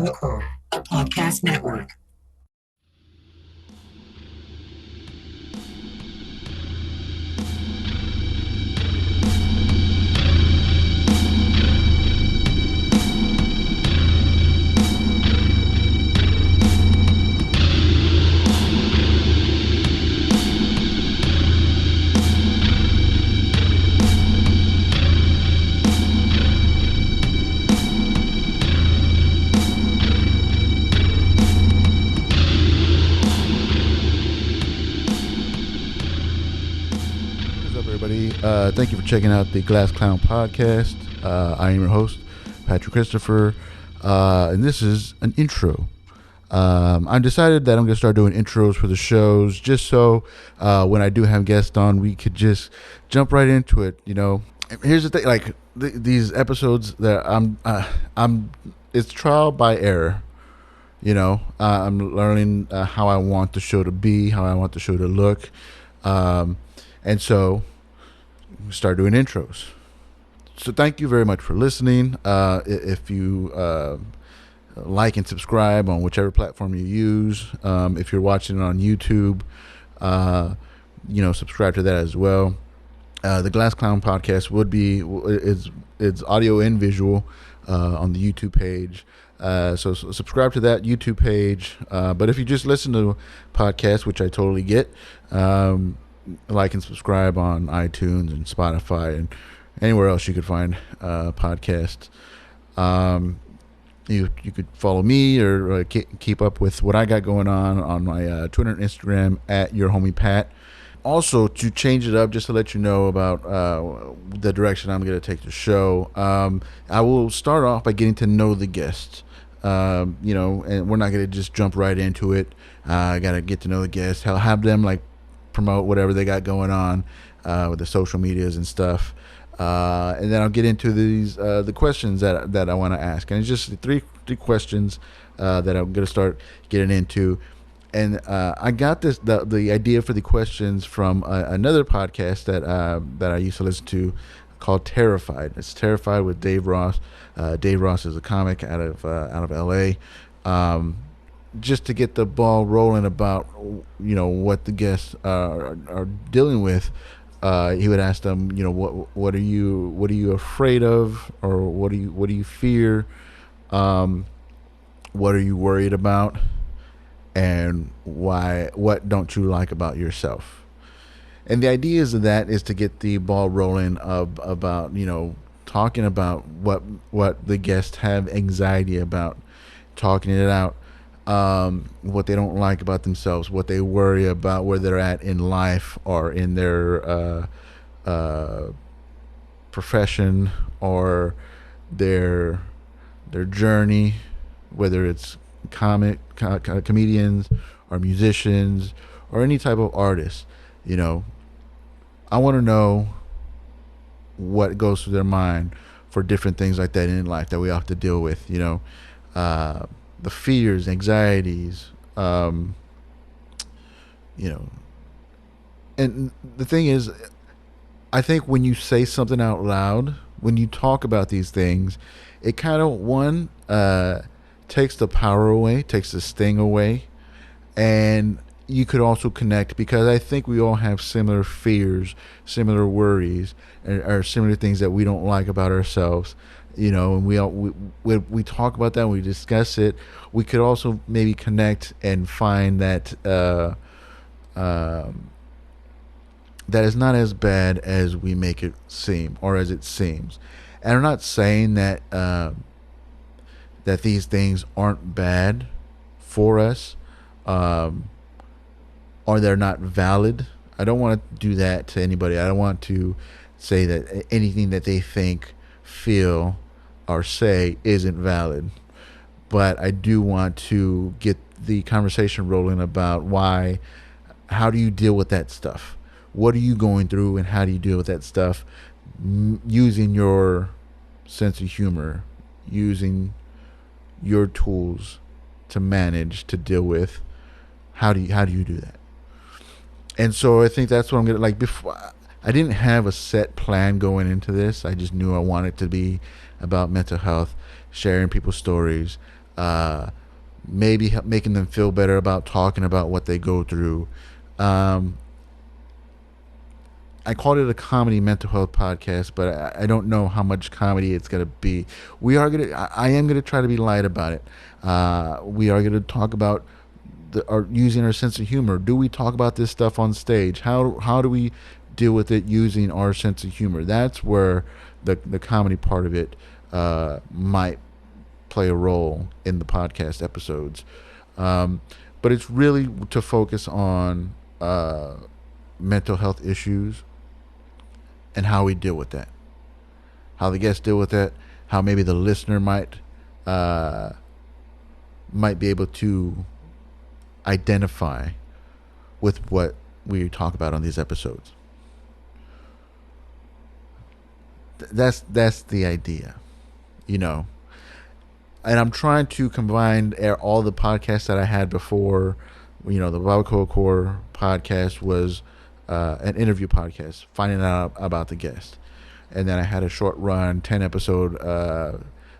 BarbacoaCore Podcast Network. Thank you for checking out the Glass Clown podcast. I am your host, Patrick Christopher, and this is an intro. I decided that I'm going to start doing intros for the shows, just so when I do have guests on, we could just jump right into it. You know, here's the thing: like these episodes that it's trial by error. You know, I'm learning how I want the show to be, how I want the show to look, and so start doing intros. So thank you very much for listening. If you like and subscribe on whichever platform you use, if you're watching it on YouTube, subscribe to that as well. The Glass Clown podcast it's audio and visual on the YouTube page. So subscribe to that YouTube page. But if you just listen to podcasts, which I totally get, like and subscribe on iTunes and Spotify and anywhere else you could find podcasts. You could follow me or keep up with what I got going on my Twitter and Instagram at your homie Pat. Also, to change it up, just to let you know about the direction I'm going to take the show, I will start off by getting to know the guests. And we're not going to just jump right into it. I got to get to know the guests, have them promote whatever they got going on with the social medias and stuff, and then I'll get into these the questions that I want to ask, and it's just three questions that I'm going to start getting into. And I got the idea for the questions from another podcast that I used to listen to called Terrified. It's Terrified with Dave Ross. Dave Ross is a comic out of LA. Just to get the ball rolling about what the guests are dealing with, he would ask them, what are you afraid of, or what do you fear, what are you worried about, and why? What don't you like about yourself? And the idea is to get the ball rolling about talking about what the guests have anxiety about, talking it out. What they don't like about themselves, what they worry about, where they're at in life or in their profession or their journey, whether it's comedians or musicians or any type of artist. I want to know what goes through their mind for different things like that in life that we have to deal with. The fears, anxieties, and the thing is, I think when you say something out loud, when you talk about these things, it kind of takes the power away, takes the sting away, and you could also connect, because I think we all have similar fears, similar worries, or similar things that we don't like about ourselves. And we talk about that, and we discuss it. We could also maybe connect and find that that is not as bad as we make it seem, or as it seems. And I'm not saying that that these things aren't bad for us, or they're not valid. I don't want to do that to anybody. I don't want to say that anything that they think, feel, or say isn't valid. But I do want to get the conversation rolling about how do you deal with that stuff? What are you going through, and how do you deal with that stuff using your sense of humor, using your tools to manage, to deal with? How do you do that? And so I think that's what I'm gonna before. I didn't have a set plan going into this. I just knew I wanted to be about mental health, sharing people's stories, maybe making them feel better about talking about what they go through. Um, I called it a comedy mental health podcast, but I don't know how much comedy it's gonna be. I am gonna try to be light about it. We are gonna talk about using our sense of humor. Do we talk about this stuff on stage? How do we deal with it using our sense of humor? That's where the comedy part of it might play a role in the podcast episodes. Um, but it's really to focus on mental health issues and how we deal with that, how the guests deal with that, how maybe the listener uh, might be able to identify with what we talk about on these episodes. That's the idea, you know. And I'm trying to combine all the podcasts that I had before. You know, the BarbacoaCore podcast was an interview podcast, finding out about the guest. And then I had a short run, 10 episode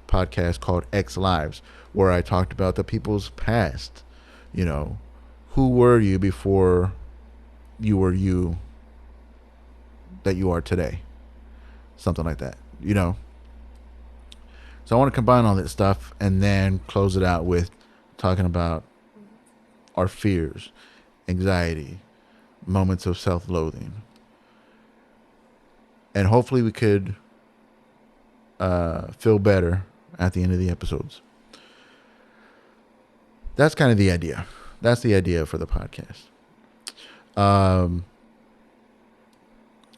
podcast called X Lives, where I talked about the people's past. You know, who were you before you were you that you are today? Something like that, you know. So I want to combine all that stuff and then close it out with talking about our fears, anxiety, moments of self-loathing. And hopefully we could feel better at the end of the episodes. That's kind of the idea. That's the idea for the podcast.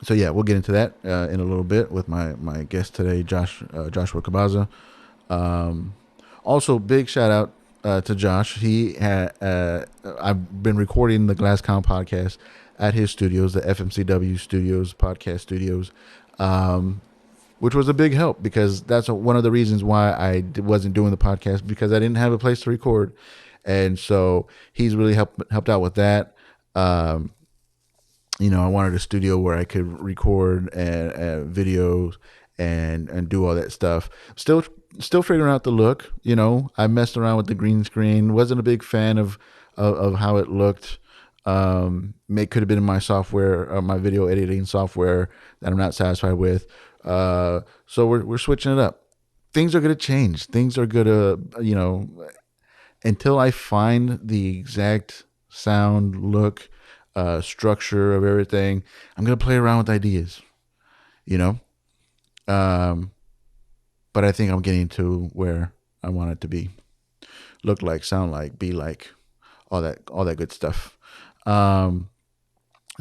So yeah, we'll get into that in a little bit with my guest today, Joshua Cabaza. Also, big shout out to Josh. I've been recording the GlassCon podcast at his studios, the FMCW Studios, podcast studios, which was a big help because that's one of the reasons why I wasn't doing the podcast, because I didn't have a place to record, and so he's really helped out with that. You know, I wanted a studio where I could record and videos and do all that stuff. Still figuring out the look. You know, I messed around with the green screen. Wasn't a big fan of how it looked. Could have been in my software, my video editing software that I'm not satisfied with. So we're switching it up. Things are gonna change. Things are gonna, you know, until I find the exact sound, look, structure of everything, I'm gonna play around with ideas, you know. But I think I'm getting to where I want it to be, look like, sound like, be like, all that good stuff. So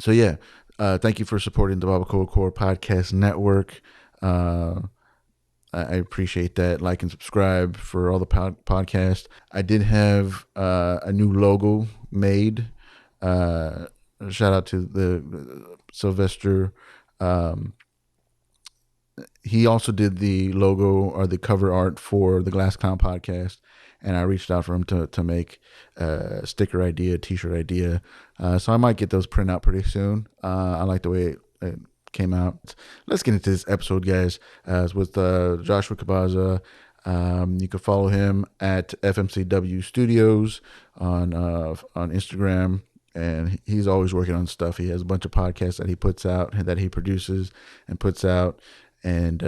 yeah, thank you for supporting the BarbacoaCore Podcast Network. I appreciate that. Like and subscribe for all the podcasts. I did have a new logo made. Shout out to the Sylvester. He also did the logo or the cover art for the GlassCon podcast, and I reached out for him to make a sticker idea, t-shirt idea. So I might get those print out pretty soon. I like the way it came out. Let's get into this episode, guys. It's with Joshua Cabaza. You can follow him at FMCW Studios on Instagram. And he's always working on stuff. He has a bunch of podcasts that he puts out, that he produces and puts out. And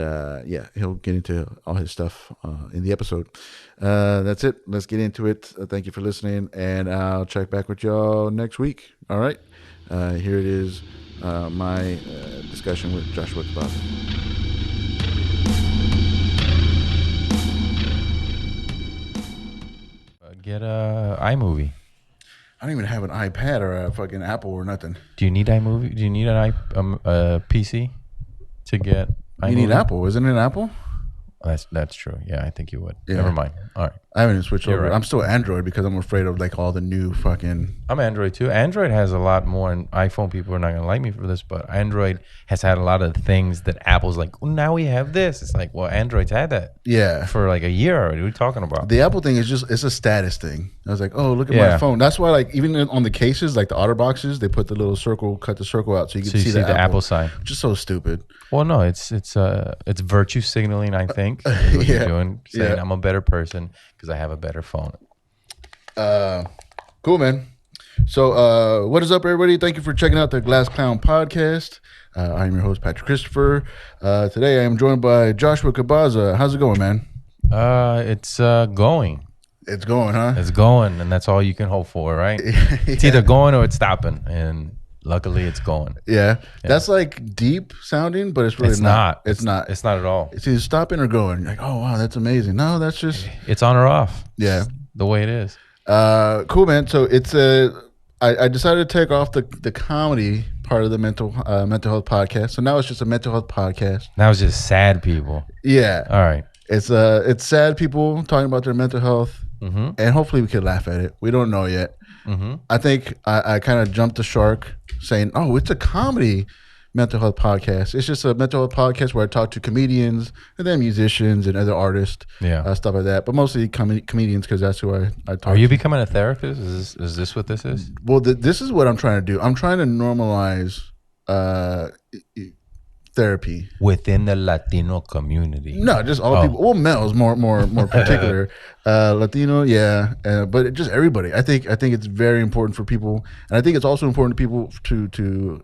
yeah, he'll get into all his stuff in the episode. That's it. Let's get into it. Thank you for listening, and I'll check back with y'all next week. All right. Here it is, my discussion with Joshua Cabaza. Get a iMovie. I don't even have an iPad or a fucking Apple or nothing. Do you need iMovie? Do you need a PC to get iMovie? You need Apple. Isn't it an Apple? That's true. Yeah, I think you would. Yeah. Never mind. All right. I haven't switched over. Right. I'm still Android because I'm afraid of like all the new fucking... I'm Android too. Android has a lot more, and iPhone people are not going to like me for this, but Android has had a lot of things that Apple's like, oh, now we have this. It's like, well, Android's had that Yeah. for like a year already. What are you talking about? The Apple thing is just, it's a status thing. I was like, oh, look at my phone. That's why, like, even on the cases, like the otter boxes, they put the little circle, cut the circle out so you can see the apple sign. Which is so stupid. Well, no, it's virtue signaling. I think is what you're doing, saying I'm a better person because I have a better phone. Cool, man. So, what is up, everybody? Thank you for checking out the Glass Clown podcast. I'm your host, Patrick Christopher. Today, I am joined by Joshua Cabaza. How's it going, man? It's going. It's going, huh? It's going, and that's all you can hope for, right? It's either going or it's stopping, and luckily, it's going. Yeah, that's like deep sounding, but it's really not. It's not. It's not at all. It's either stopping or going. You're like, oh wow, that's amazing. No, that's just it's on or off. Yeah, it's the way it is. Cool, man. So it's I decided to take off the comedy part of the mental health podcast. So now it's just a mental health podcast. Now it's just sad people. Yeah. All right. It's sad people talking about their mental health. Mm-hmm. And hopefully we can laugh at it. We don't know yet. Mm-hmm. I think I kind of jumped the shark saying, oh, it's a comedy mental health podcast. It's just a mental health podcast where I talk to comedians and then musicians and other artists, stuff like that. But mostly comedians because that's who I talk to. Are you becoming a therapist? Is this what this is? Well, this is what I'm trying to do. I'm trying to normalize therapy within the Latino community. No, just all people. Well, males more particular. Latino, yeah, but just everybody. I think it's very important for people, and I think it's also important to people to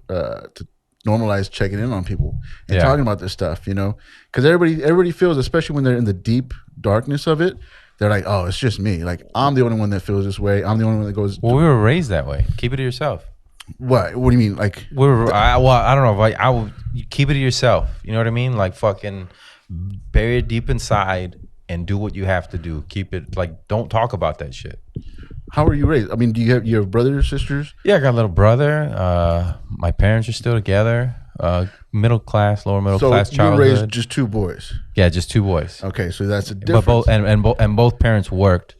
normalize checking in on people and talking about this stuff. You know, because everybody feels, especially when they're in the deep darkness of it, they're like, oh, it's just me. Like I'm the only one that feels this way. I'm the only one that goes. Well, we were raised that way. Keep it to yourself. What do you mean? Like I don't know. I will keep it to yourself. You know what I mean? Like fucking bury it deep inside and do what you have to do. Keep it like don't talk about that shit. How were you raised? I mean, do you have brothers or sisters? Yeah, I got a little brother. My parents are still together. Middle class, lower middle class childhood. You raised just two boys. Yeah, just two boys. Okay, so that's a difference. But both parents worked,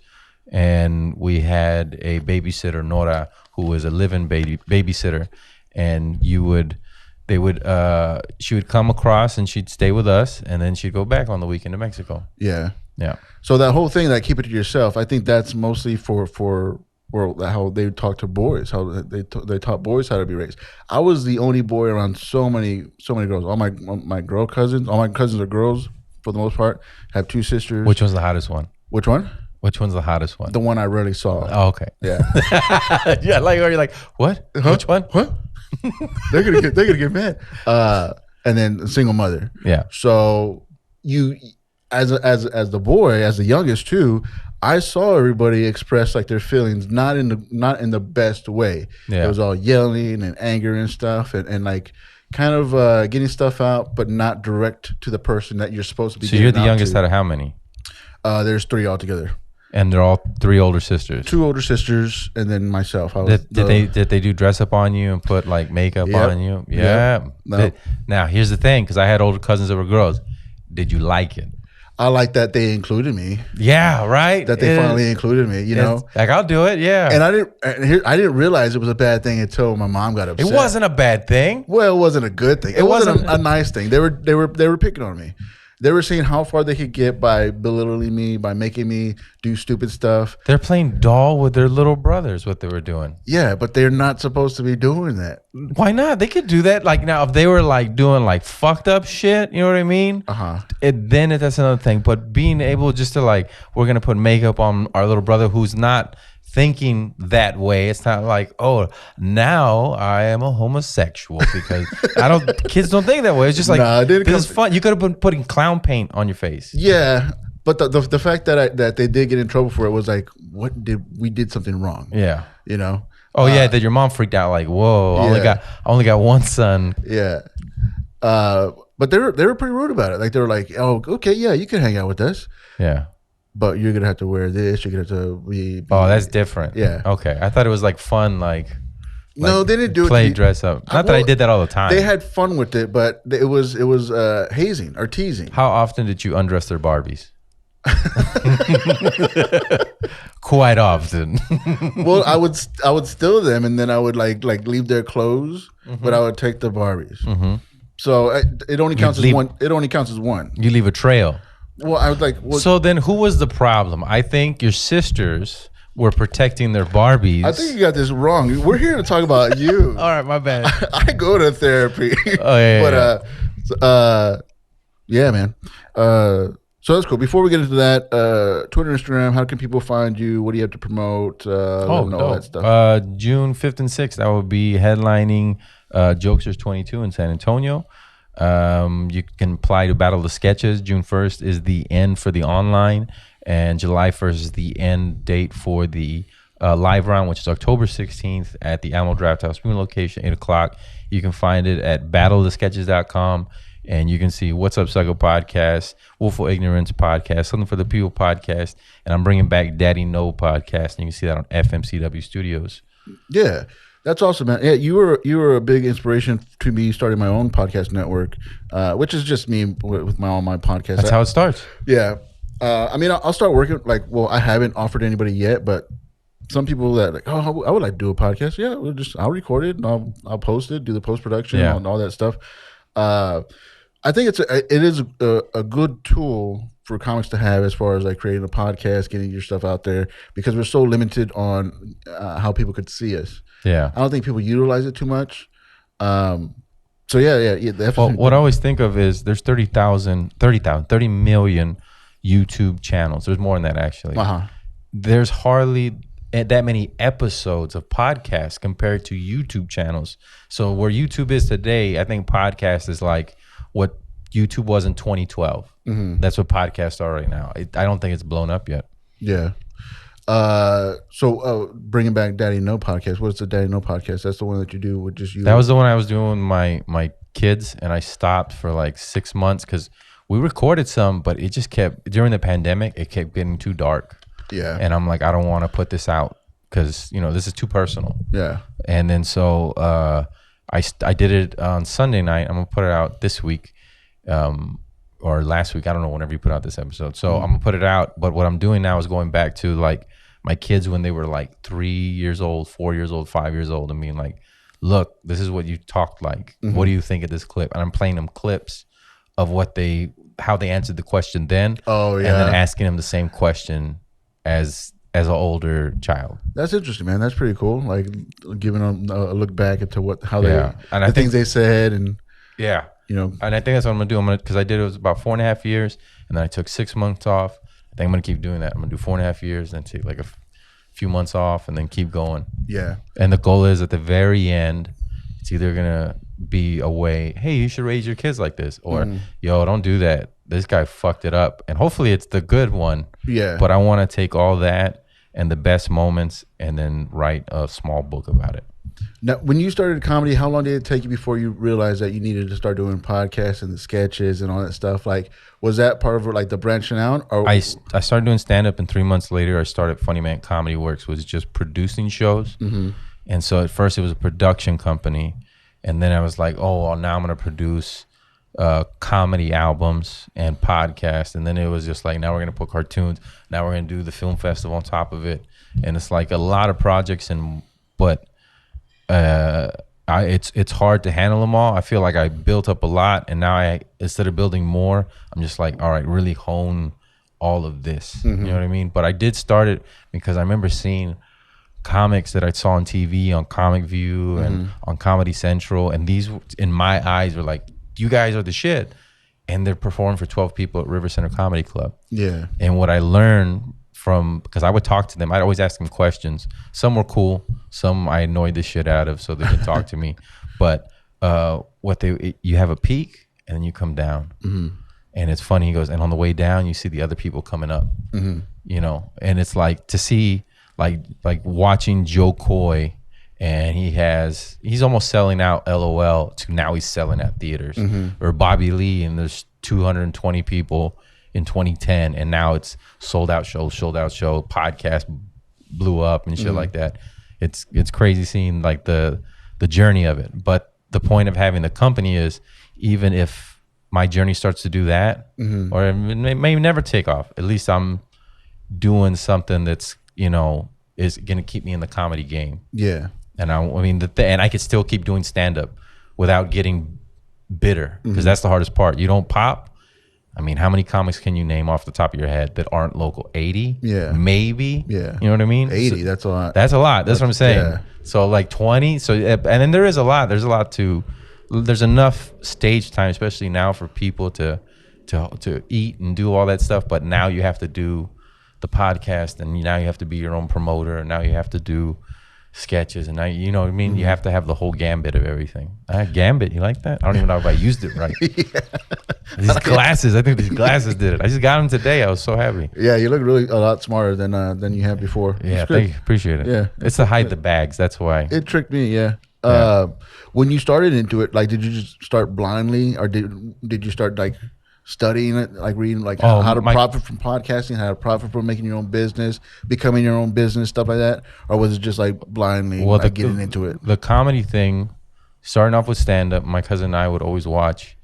and we had a babysitter, Nora, who was a live-in babysitter, and she would come across and she'd stay with us, and then she'd go back on the weekend to Mexico. Yeah. Yeah. So that whole thing, that keep it to yourself, I think that's mostly for how they talk to boys, how they taught boys how to be raised. I was the only boy around so many girls. All my girl cousins, all my cousins are girls for the most part. Have two sisters. Which one's the hottest one? Which one? Which one's the hottest one? The one I rarely saw. Oh, okay. Yeah. Yeah, like you're like, what? Huh? Which one? What? they're gonna get mad. And then a single mother. Yeah. So you, as the boy, as the youngest too, I saw everybody express like their feelings, not in the best way. Yeah. It was all yelling and anger and stuff, and like kind of getting stuff out, but not direct to the person that you're supposed to be. So you're the youngest out of how many? There's three altogether. And they're all three older sisters. Two older sisters, and then myself. Did they do dress up on you and put like makeup on you? Yeah. Nope. Now here's the thing, because I had older cousins that were girls. Did you like it? I like that they included me. Yeah, right. That they finally included me. You know, like I'll do it. Yeah. And I didn't realize it was a bad thing until my mom got upset. It wasn't a bad thing. Well, it wasn't a good thing. It wasn't a nice thing. They were picking on me. They were seeing how far they could get by belittling me, by making me do stupid stuff. They're playing doll with their little brothers, what they were doing. Yeah, but they're not supposed to be doing that. Why not? They could do that. Like now, if they were like doing like fucked up shit, you know what I mean? That's another thing. But being able just to like, we're going to put makeup on our little brother who's not thinking that way. It's not like, oh, now I am a homosexual because kids don't think that way. It's just like, this is fun. You could have been putting clown paint on your face. Yeah. But the fact that they did get in trouble for it was like, we did something wrong. Yeah. You know? Oh yeah. That your mom freaked out like, whoa, I only got one son. Yeah. But they were pretty rude about it. Like they were like, oh, okay, yeah, you can hang out with us. Yeah. But you're gonna have to wear this. You're gonna have to be oh, that's different. Yeah. Okay. I thought it was like fun, like no, they didn't do play it. Dress up. Not that I did that all the time. They had fun with it, but it was hazing or teasing. How often did you undress their Barbies? Quite often. Well, I would steal them, and then I would like leave their clothes, but I would take the Barbies. Mm-hmm. So it only counts as one. It only counts as one. You leave a trail. Well, I was like. Well, so then, who was the problem? I think your sisters were protecting their Barbies. I think you got this wrong. We're here to talk about you. All right, my bad. I go to therapy. Oh yeah, but yeah, man. So that's cool. Before we get into that, Twitter, Instagram, how can people find you? What do you have to promote? All that stuff. June 5th and 6th, I will be headlining Jokesters 22 in San Antonio. You can apply to Battle of the Sketches. June 1st is the end for the online, and July 1st is the end date for the live round, which is October 16th at the Alamo Draft House location, 8 o'clock. You can find it at battleofthesketches.com. And you can see What's Up Psycho podcast, Willful Ignorance podcast, Something for the People podcast, and I'm bringing back Daddy No podcast, and you can see that on FMCW Studios. Yeah, that's awesome, man. Yeah, you were a big inspiration to me starting my own podcast network, which is just me with my podcast. That's how it starts. Yeah, I mean, I'll start working. I haven't offered anybody yet, but some people that I would like to do a podcast. Yeah, I'll record it and I'll post it, do the post production and all that stuff. I think it is a good tool for comics to have as far as like creating a podcast, getting your stuff out there, because we're so limited on how people could see us. Yeah, I don't think people utilize it too much. So yeah. Well, what I always think of is there's 30 million YouTube channels. There's more than that actually. There's hardly that many episodes of podcasts compared to YouTube channels. So where YouTube is today, I think podcast is like what YouTube was in 2012. That's what podcasts are right now. I don't think it's blown up yet. Yeah. So bringing back Daddy No podcast. What's the Daddy No podcast? That's the one that you do with just you. That was the one I was doing with my kids, and I stopped for like 6 months because we recorded some, but it just kept, during the pandemic, it kept getting too dark. Yeah. And I'm like, I don't want to put this out because, this is too personal. Yeah. And then so I did it on Sunday night. I'm going to put it out this week or last week. I don't know, whenever you put out this episode. So I'm going to put it out. But what I'm doing now is going back to like my kids when they were like 3 years old, 4 years old, 5 years old, and being like, look, this is what you talked like. What do you think of this clip? And I'm playing them clips of how they answered the question then. Oh, yeah. And then asking them the same question as an older child. That's interesting, man. That's pretty cool. Like giving them a look back into the things they said, and and I think that's what I'm gonna do. Because I did it was about 4.5 years, and then I took 6 months off. I think I'm gonna keep doing that. I'm gonna do 4.5 years, then take like a few months off, and then keep going. Yeah. And the goal is at the very end, it's either gonna be a way, hey, you should raise your kids like this, or yo, don't do that. This guy fucked it up, and hopefully it's the good one. Yeah. But I want to take all that and the best moments and then write a small book about it. Now, when you started comedy, how long did it take you before you realized that you needed to start doing podcasts and the sketches and all that stuff? Like, was that part of like the branching out? Or I started doing stand-up, and 3 months later I started Funny Man Comedy Works, was just producing shows. And so at first it was a production company, and then I was like, oh, well, now I'm going to produce comedy albums and podcasts. And then it was just like, now we're going to put cartoons. Now we're going to do the film festival on top of it. And it's like a lot of projects, but it's hard to handle them all. I feel like I built up a lot, and now instead of building more, I'm just like, all right, really hone all of this. You know what I mean? But I did start it because I remember seeing comics that I saw on TV, on Comic View and on Comedy Central, and these in my eyes were like, you guys are the shit. And they're performing for 12 people at River Center Comedy Club. Yeah. And what I learned because I would talk to them, I'd always ask them questions. Some were cool, some I annoyed the shit out of, so they would talk to me. But you have a peak and then you come down. And it's funny, he goes, and on the way down you see the other people coming up. And it's like to see like watching Joe Coy, and he's almost selling out LOL to now he's selling at theaters. Or Bobby Lee, and there's 220 people in 2010, and now it's sold out show, podcast blew up and shit like that. It's crazy seeing like the journey of it. But the point of having the company is, even if my journey starts to do that, or it may never take off, at least I'm doing something that's is gonna keep me in the comedy game. Yeah. And and I could still keep doing stand up without getting bitter, because that's the hardest part. You don't pop, I mean, how many comics can you name off the top of your head that aren't local? 80? Yeah. Maybe? Yeah. You know what I mean? 80, So, that's a lot. that's a lot. That's what I'm saying. Yeah. So like 20. So, and then there's a lot there's enough stage time, especially now for people to eat and do all that stuff. But now you have to do the podcast, and now you have to be your own promoter, and now you have to do sketches, and now you know what I mean. You have to have the whole gambit of everything. Gambit, you like that? I don't even know if I used it right. These glasses, I think these glasses did it. I just got them today. I was so happy. Yeah, you look really a lot smarter than you have before. Yeah, thank you. Appreciate it. Yeah, it's to hide the bags. That's why. It tricked me. Yeah. When you started into it, like, did you just start blindly, or did you start like studying it, like reading like how to profit from podcasting, how to profit from making your own business, becoming your own business, stuff like that, or was it just like blindly getting into it? The comedy thing, starting off with stand up, my cousin and I would always watch.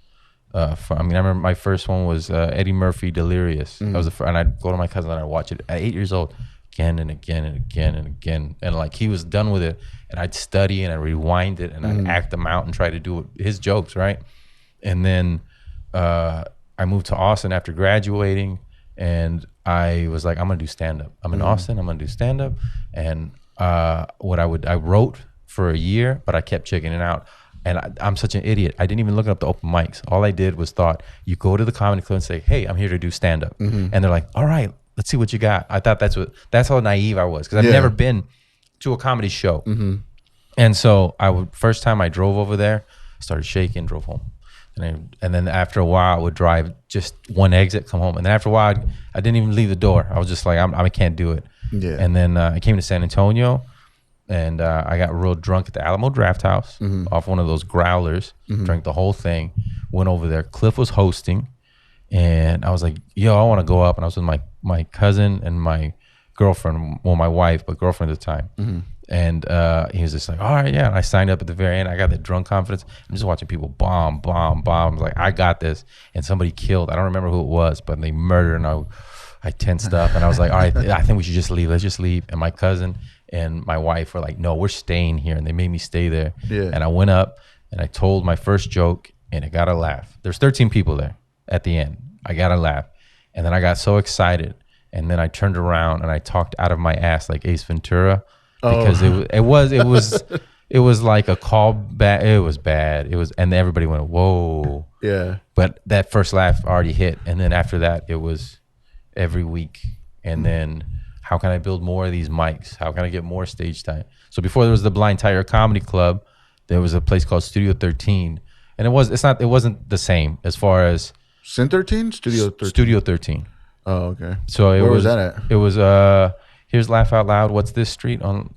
I remember my first one was Eddie Murphy Delirious. That was and I'd go to my cousin and I'd watch it at 8 years old, again and again and again and again, and like he was done with it, and I'd study and I'd rewind it and I'd act them out and try to do his jokes, right? And then I moved to Austin after graduating, and I was like, I'm gonna do stand up. I'm in Austin. I'm gonna do stand up, and I wrote for a year, but I kept checking it out. And I'm such an idiot. I didn't even look up the open mics. All I did was you go to the comedy club and say, hey, I'm here to do stand up. And they're like, all right, let's see what you got. I thought that's how naive I was, because I've never been to a comedy show. And so first time I drove over there, started shaking, drove home. And then after a while, I would drive just one exit, come home. And then after a while, I didn't even leave the door. I was just like, I can't do it. Yeah. And then I came to San Antonio, and I got real drunk at the Alamo Draft House off one of those growlers, drank the whole thing, went over there. Cliff was hosting, and I was like, yo, I want to go up. And I was with my cousin and my girlfriend, well, my wife, but girlfriend at the time. And he was just like, all right, yeah. And I signed up at the very end. I got that drunk confidence. I'm just watching people bomb. I was like, I got this. And somebody killed. I don't remember who it was, but they murdered. And I tensed up. And I was like, all right, I think we should just leave. Let's just leave. And my cousin and my wife were like, no, we're staying here. And they made me stay there. Yeah. And I went up and I told my first joke, and it got a laugh. There's 13 people there at the end. I got a laugh. And then I got so excited. And then I turned around and I talked out of my ass like Ace Ventura. Because it was like a call back. It was bad. And everybody went, whoa. Yeah. But that first laugh already hit, and then after that, it was every week. And then, how can I build more of these mics? How can I get more stage time? So before there was the Blind Tiger Comedy Club, there was a place called Studio 13, and it wasn't the same as far as Sin 13, Studio 13. Studio 13. Oh, okay. So where was that at? It was here's Laugh Out Loud. What's this street on?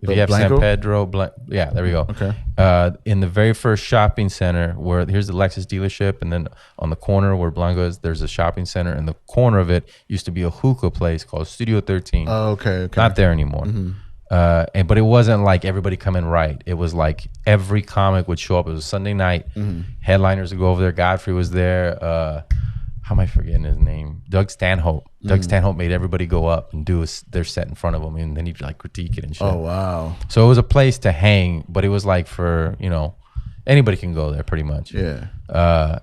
If you have Blanco? San Pedro, yeah, there we go. Okay. In the very first shopping center, where here's the Lexus dealership, and then on the corner where Blanco is, there's a shopping center. And the corner of it used to be a hookah place called Studio 13. Oh, okay. Not there anymore. But it wasn't like everybody coming right. It was like every comic would show up. It was a Sunday night. Headliners would go over there. Godfrey was there. How am I forgetting his name? Doug Stanhope. Doug Stanhope made everybody go up and do their set in front of him, and then he'd like critique it and shit. Oh, wow. So it was a place to hang, but it was like for, anybody can go there pretty much. Yeah.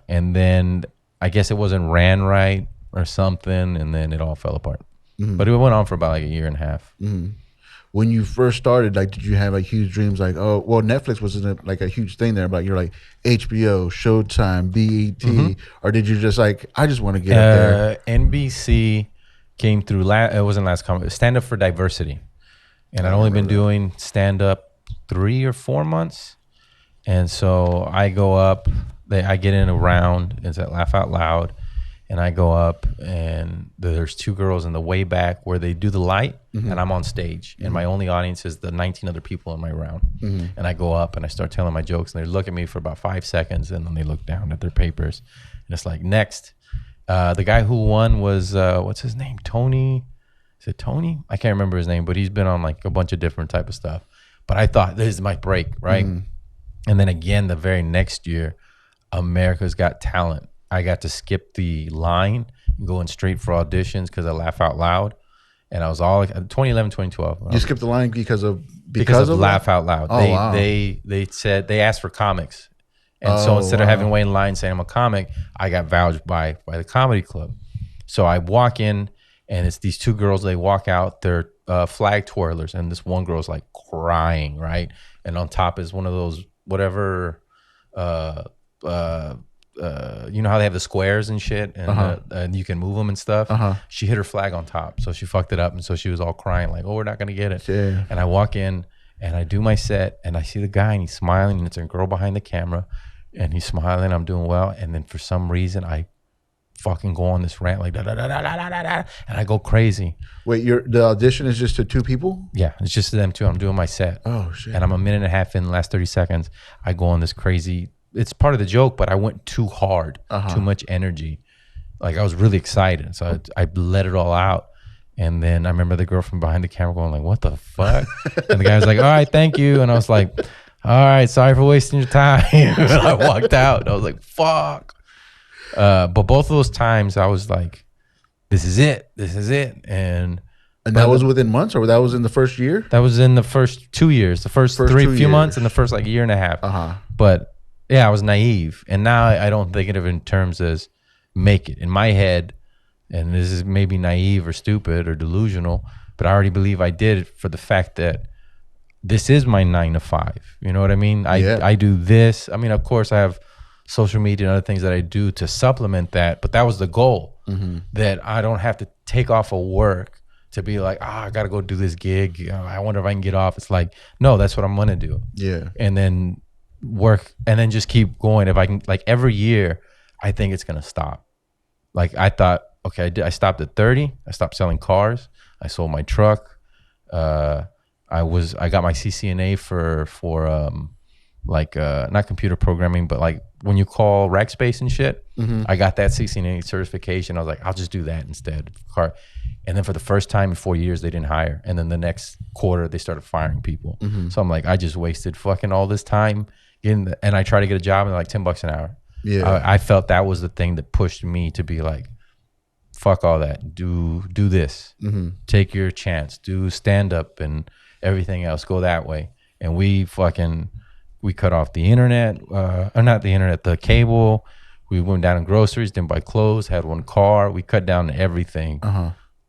And then I guess it wasn't ran right or something, and then it all fell apart. But it went on for about like a year and a half. When you first started, like, did you have like huge dreams? Like, oh, well, Netflix wasn't like a huge thing there, but you're like HBO, Showtime, BET, or did you just like, I just want to get up there? NBC came through. It wasn't last comment. Stand Up for Diversity, and I'd only been doing stand up 3 or 4 months, and so I go up. I get in a round. It's at Laugh Out Loud. And I go up, and there's 2 girls in the way back where they do the light, and I'm on stage. And my only audience is the 19 other people in my round. And I go up, and I start telling my jokes, and they look at me for about 5 seconds, and then they look down at their papers. And it's like, next. The guy who won was, what's his name? Tony? Is it Tony? I can't remember his name, but he's been on like a bunch of different type of stuff. But I thought, this is my break, right? And then again, the very next year, America's Got Talent. I got to skip the line and going straight for auditions because I Laugh Out Loud. And I was all like, 2011, 2012. You skipped the line because of Laugh Out Loud. Oh, wow. They said, they asked for comics. And so Oh, instead of wow. having to wait in line saying I'm a comic, I got vouched by the comedy club. So I walk in, and it's these two girls. They walk out. They're flag twirlers, and this one girl's like crying, right? And on top is one of those whatever, uh, uh, you know how they have the squares and shit, and you can move them and stuff. She hit her flag on top, so she fucked it up, and so she was all crying like, "Oh, we're not gonna get it." Yeah. And I walk in, and I do my set, and I see the guy, and he's smiling, and it's a girl behind the camera, and he's smiling. I'm doing well, and then for some reason, I fucking go on this rant like da da da da da da da, and I go crazy. Wait, the audition is just to two people? Yeah, it's just them two. I'm doing my set. Oh shit! And I'm a minute and a half in. The last 30 seconds, I go on this crazy. It's part of the joke, but I went too hard, too much energy. Like I was really excited, so I let it all out. And then I remember the girl from behind the camera going like, "What the fuck?" And the guy was like, "All right, thank you." And I was like, "All right, sorry for wasting your time." And I walked out. And I was like, "Fuck." But both of those times, I was like, "This is it. This is it." And that was within months, or that was in the first year? That was in the first 2 years, the first few months, and the first like year and a half. But yeah, I was naive, and now I don't think of it in terms as make it in my head. And this is maybe naive or stupid or delusional, but I already believe I did it for the fact that this is my 9 to 5. You know what I mean? I do this. I mean, of course, I have social media and other things that I do to supplement that, but that was the goal, that I don't have to take off of work to be like, I got to go do this gig. You know, I wonder if I can get off. It's like, no, that's what I'm going to do. Yeah. And then work and then just keep going. If I can, like every year, I think it's going to stop. Like I thought, okay, I stopped at 30. I stopped selling cars. I sold my truck. I got my CCNA for not computer programming, but like when you call rack space and shit, I got that CCNA certification. I was like, I'll just do that instead. And then for the first time in 4 years, they didn't hire. And then the next quarter, they started firing people. So I'm like, I just wasted fucking all this time and I tried to get a job and they're like $10 an hour. Yeah, I felt that was the thing that pushed me to be like, fuck all that. Do this. Take your chance. Do stand up and everything else. Go that way. And we cut off the internet, or not the internet, the cable. We went down in groceries, didn't buy clothes, had one car. We cut down everything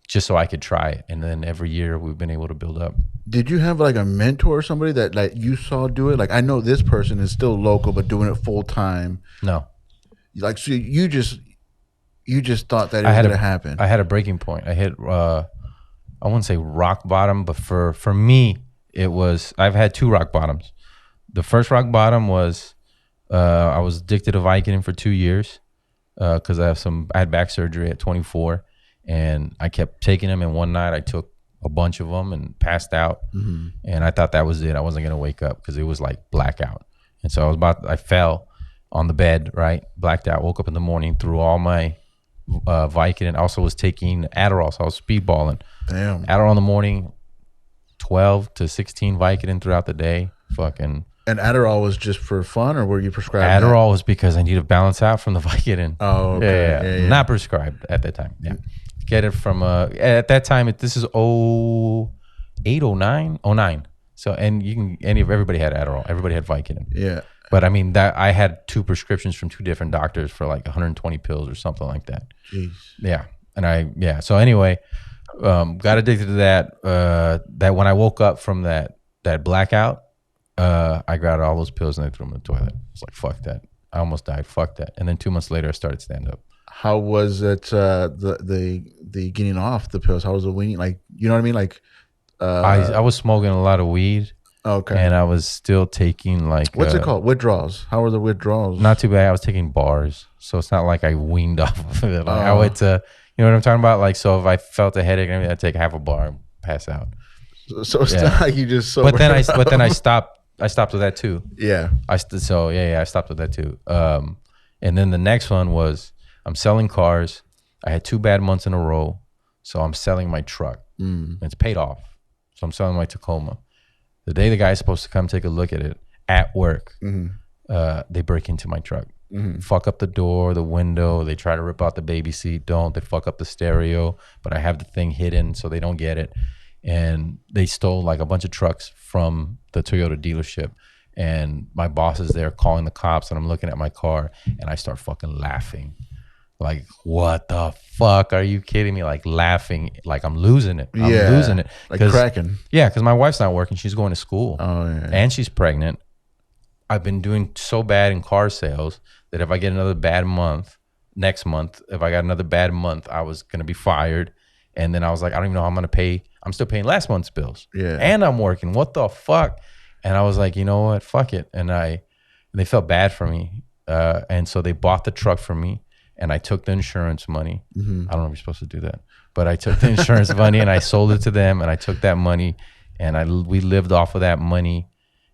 just so I could try it. And then every year we've been able to build up. Did you have like a mentor or somebody that like you saw do it? Like I know this person is still local, but doing it full time. No. Like, so you just thought that it was going to happen. I had a breaking point. I hit, I wouldn't say rock bottom, but for me, it was, I've had 2 rock bottoms. The first rock bottom was I was addicted to Vicodin for 2 years because I had back surgery at 24, and I kept taking them. And one night I took a bunch of them and passed out, and I thought that was it. I wasn't gonna wake up because it was like blackout. And so I fell on the bed, right, blacked out. Woke up in the morning, threw all my Vicodin. Also was taking Adderall, so I was speedballing. Damn. Adderall in the morning, 12 to 16 Vicodin throughout the day. Fucking. And Adderall was just for fun, or were you prescribed? Adderall was because I need to balance out from the Vicodin. Oh, okay. Yeah. Not prescribed at that time. Yeah. Get it from, at that time, this is 08, 09. So, and everybody had Adderall. Everybody had Vicodin. Yeah. But I mean, that I had 2 prescriptions from 2 different doctors for like 120 pills or something like that. Jeez. Yeah. And so anyway, got addicted to that. That when I woke up from that blackout, I grabbed all those pills and I threw them in the toilet. I was like, fuck that. I almost died. Fuck that. And then 2 months later, I started stand up. How was it, the getting off the pills? How was the weaning? Like, you know what I mean? Like, I was smoking a lot of weed. Okay. And I was still taking like, what's it called? Withdrawals. How were the withdrawals? Not too bad. I was taking bars. So it's not like I weaned off of it. Like I went to, you know what I'm talking about? Like, so if I felt a headache, I'd take half a bar and pass out. So it's not like you just sober. But then I stopped. I stopped with that too. Yeah. I stopped with that too. And then the next one was I'm selling cars. I had 2 bad months in a row, so I'm selling my truck. It's paid off, so I'm selling my Tacoma. The day the guy's supposed to come take a look at it at work, they break into my truck, fuck up the door, the window. They try to rip out the baby seat. They fuck up the stereo, but I have the thing hidden so they don't get it. And they stole like a bunch of trucks from the Toyota dealership. and my boss is there calling the cops, and I'm looking at my car, and I start fucking laughing. Like, what the fuck? Are you kidding me? Like, laughing, like I'm losing it. I'm losing it. Like cracking. Yeah, because my wife's not working. She's going to school. Oh, yeah. And she's pregnant. I've been doing so bad in car sales that if I get another bad month, next month, if I got another bad month, I was going to be fired. And then I was like, I don't even know how I'm going to pay. I'm still paying last month's bills. Yeah. And I'm working. What the fuck? And I was like, you know what? Fuck it. And they felt bad for me. And so they bought the truck for me. And I took the insurance money. I don't know if you're supposed to do that, but I took the insurance money and I sold it to them, and I took that money, and we lived off of that money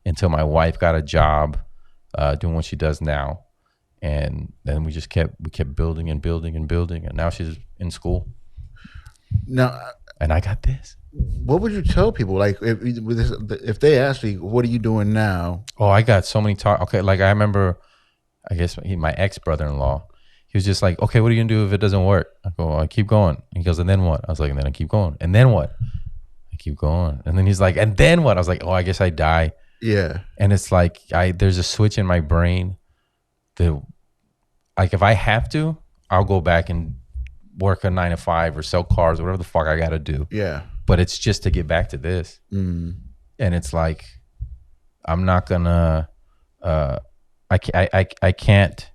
until my wife got a job doing what she does now, and then we kept building and building and building, and now she's in school. Now, and I got this. What would you tell people? Like, if they ask you, "What are you doing now?" Oh, I got so many talk. Okay, like I remember, I guess my ex brother-in-law. He was just like, okay, what are you gonna do if it doesn't work? I go, I keep going. He goes, and then what? I was like, and then I keep going. And then what? I keep going. And then he's like, and then what? I was like, oh, I guess I die. Yeah. And it's like, there's a switch in my brain that, like, if I have to, I'll go back and work a 9 to 5 or sell cars, whatever the fuck I gotta do. Yeah. But it's just to get back to this. And it's like, I'm not gonna, I can't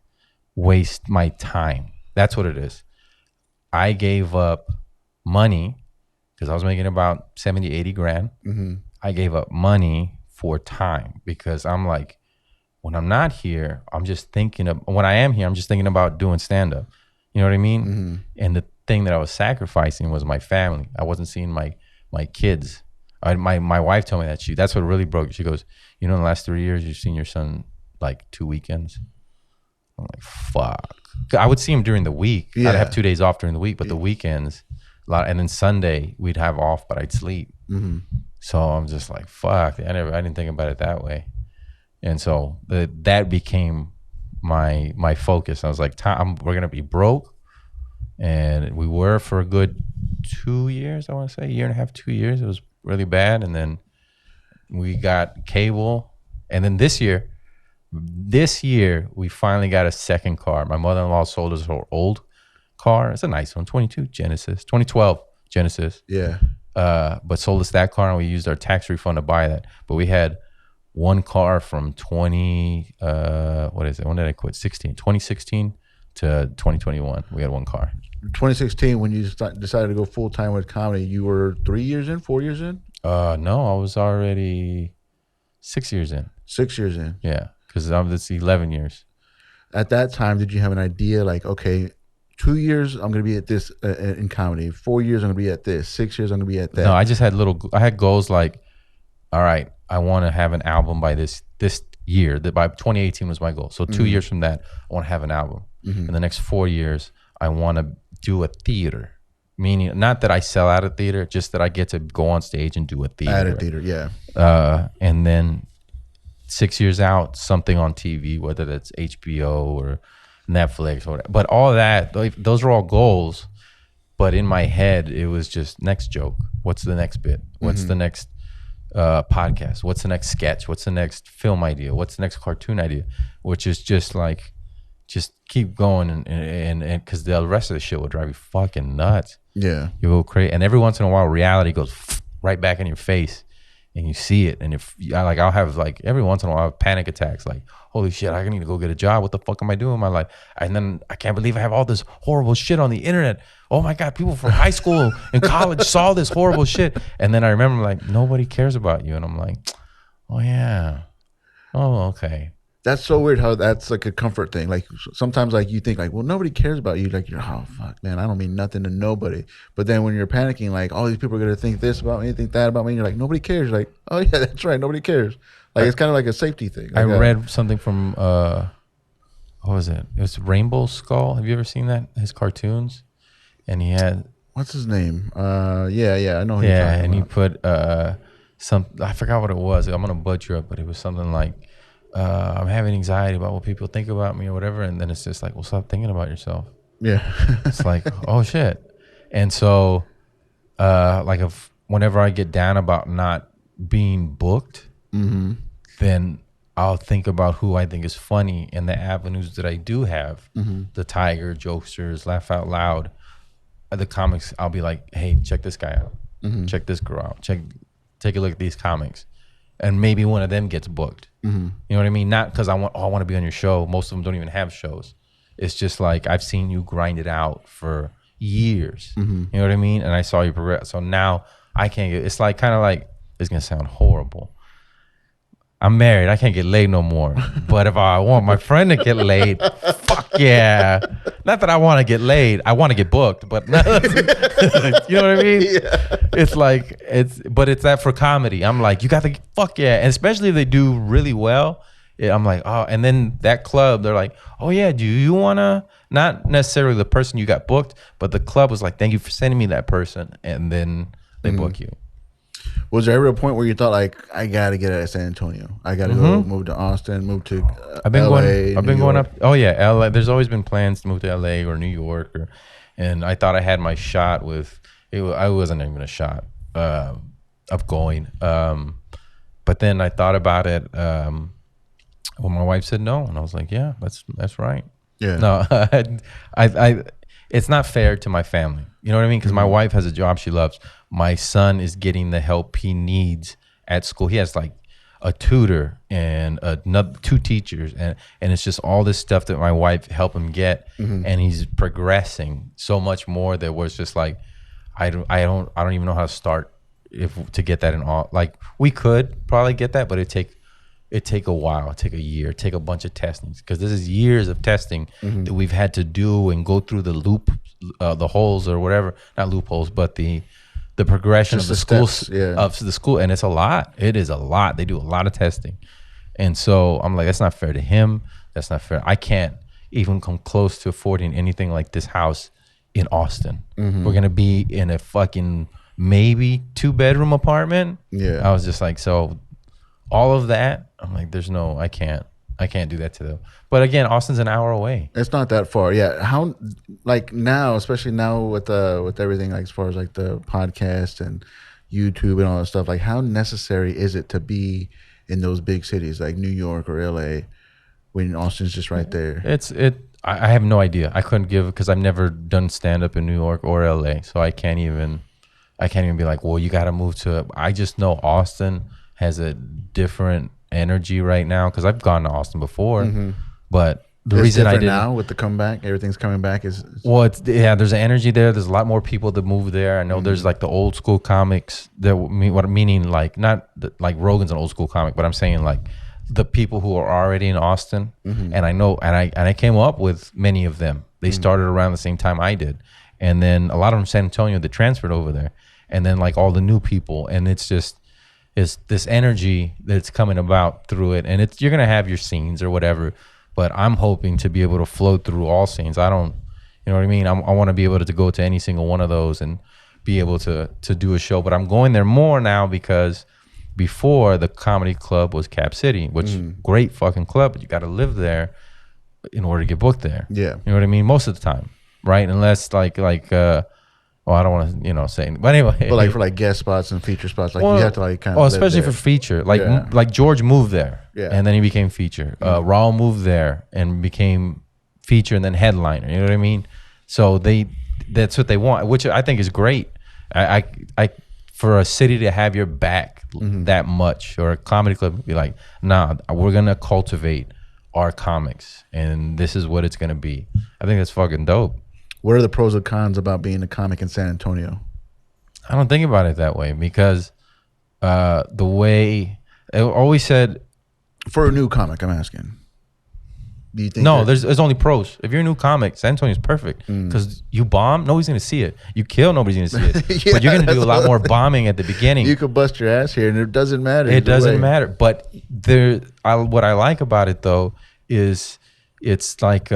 waste my time. That's what it is. I gave up money because I was making about 70, 80 grand. I gave up money for time because I'm like, when I'm not here, I'm just thinking of, when I am here, I'm just thinking about doing stand-up. You know what I mean? And the thing that I was sacrificing was my family. I wasn't seeing my kids. My wife told me that that's what really broke. She goes, you know, in the last 3 years, you've seen your son like 2 weekends. I'm like, fuck. I would see him during the week. Yeah. I'd have 2 days off during the week, but the weekends, and then Sunday we'd have off, but I'd sleep. So I'm just like, fuck. I didn't think about it that way, and so that became my focus. I was like, we're gonna be broke, and we were for a good 2 years. I want to say 1.5 to 2 years. It was really bad, and then we got cable, and then this year we finally got a second car. My mother-in-law sold us her old car. It's a nice one, 2012 Genesis. Yeah. But sold us that car, and we used our tax refund to buy that. But we had one car from 20 what is it? When did I quit? 2016 to 2021. We had one car. 2016, when you decided to go full time with comedy, you were 3 years in, 4 years in? No, I was already 6 years in. 6 years in. Yeah. Because it's 11 years. At that time, did you have an idea like, okay, 2 years I'm going to be at this in comedy, 4 years I'm going to be at this, 6 years I'm going to be at that? No, I just had I had goals like, all right, I want to have an album by this year. That by 2018 was my goal. So 2 years from that, I want to have an album. In the next 4 years, I want to do a theater. Meaning, not that I sell out a theater, just that I get to go on stage and do a theater. At a theater, yeah. And then 6 years out, something on TV, whether that's HBO or Netflix or whatever. But all that, those are all goals. But in my head, it was just next joke. What's the next bit? What's the next podcast? What's the next sketch? What's the next film idea? What's the next cartoon idea? Which is just like, just keep going, and because the rest of the shit will drive you fucking nuts. Yeah. You go crazy. And every once in a while, reality goes right back in your face. And you see it, and I'll have like every once in a while I have panic attacks, like, holy shit, I need to go get a job. What the fuck am I doing in my life? And then I can't believe I have all this horrible shit on the internet. Oh my god, people from high school and college saw this horrible shit. And then I remember like, nobody cares about you, and I'm like, oh yeah, oh okay. That's so weird how that's like a comfort thing. Like sometimes like you think like, well, nobody cares about you. Like you're, oh fuck, man, I don't mean nothing to nobody. But then when you're panicking, like all these people are gonna think this about me, think that about me. And you're like, nobody cares. You're like, oh yeah, that's right, nobody cares. Like it's kind of like a safety thing. Like, I read something from what was it? It was Rainbow Skull. Have you ever seen that? His cartoons, and he had what's his name? Yeah, I know. Who yeah, you're talking and about. he put some. I forgot what it was. I'm gonna butcher it, but it was something like. I'm having anxiety about what people think about me or whatever, and then it's just like, well, stop thinking about yourself. Yeah. It's like, oh shit. And so like whenever I get down about not being booked, then I'll think about who I think is funny and the avenues that I do have. The Tiger, Jokesters, Laugh Out Loud, the comics. I'll be like, hey, check this guy out. Check this girl out. Take a look at these comics. And maybe one of them gets booked. You know what I mean? Not because I want to be on your show. Most of them don't even have shows. It's just like, I've seen you grind it out for years. You know what I mean? And I saw you progress. So now I can't get, it's like kind of like, it's going to sound horrible. I'm married. I can't get laid no more. But if I want my friend to get laid, fuck yeah. Not that I want to get laid. I want to get booked, but you know what I mean? Yeah. It's like, but it's that for comedy. I'm like, you got to, fuck yeah. And especially if they do really well, I'm like, oh, and then that club, they're like, oh yeah, do you want to, not necessarily the person you got booked, but the club was like, thank you for sending me that person. And then they book you. Was there ever a point where you thought like, I gotta get out of San Antonio? I gotta go move to Austin, move to I've been LA, going up. Oh yeah, LA. There's always been plans to move to LA or New York, and I thought I had my shot with it. I wasn't even a shot of going. But then I thought about it when my wife said no, and I was like, yeah, that's right. Yeah. No, I it's not fair to my family. You know what I mean? Because my wife has a job she loves. My son is getting the help he needs at school. He has like a tutor and two teachers, and it's just all this stuff that my wife helped him get, and he's progressing so much more that was just like, I don't even know how to start to get that in all. Like we could probably get that, but it take a while, take a year, take a bunch of testing, because this is years of testing that we've had to do and go through the holes or whatever, not loopholes, but the progression of the school, and it's a lot. It is a lot. They do a lot of testing, and so I'm like, that's not fair to him. That's not fair. I can't even come close to affording anything like this house in Austin. We're gonna be in a fucking maybe 2-bedroom apartment. Yeah, I was just like, so all of that. I'm like, there's no, I can't do that to them. But again, Austin's an hour away. It's not that far. Yeah. How, like now, especially now with everything, like as far as like the podcast and YouTube and all that stuff, like how necessary is it to be in those big cities like New York or LA when Austin's just right there? I have no idea. I couldn't give, because I've never done stand up in New York or LA. So I can't even be like, well, you got to move to, I just know Austin has a different energy right now, because I've gone to Austin before, but the reason I didn't now with the comeback, everything's coming back is well, there's an energy there. There's a lot more people that move there. I know there's like the old school comics that meaning like not like Rogan's an old school comic, but I'm saying like the people who are already in Austin, and I know, and I came up with many of them. They started around the same time I did, and then a lot of them San Antonio that transferred over there, and then like all the new people, and it's just. Is this energy that's coming about through it, and you're gonna have your scenes or whatever, but I'm hoping to be able to float through all scenes. I don't, you know what I mean? I want to be able to go to any single one of those and be able to do a show. But I'm going there more now because before the comedy club was Cap City, which great fucking club, but you got to live there in order to get booked there. Yeah, you know what I mean? Most of the time, right? Unless like. Well, I don't want to, say, but anyway. But like for like guest spots and feature spots, like you have to like kind of. Oh, especially for feature, like George moved there, and then he became feature. Raul moved there and became feature and then headliner. You know what I mean? So that's what they want, which I think is great. I for a city to have your back that much, or a comedy club be like, nah, we're gonna cultivate our comics, and this is what it's gonna be. I think that's fucking dope. What are the pros and cons about being a comic in San Antonio? I don't think about it that way, because the way I always said, for a new comic, I'm asking. Do you think no? There's only pros. If you're a new comic, San Antonio's perfect, because you bomb, nobody's gonna see it. You kill, nobody's gonna see it. But you're gonna do a lot more bombing at the beginning. You could bust your ass here, and it doesn't matter. It doesn't matter. But what I like about it though is it's like.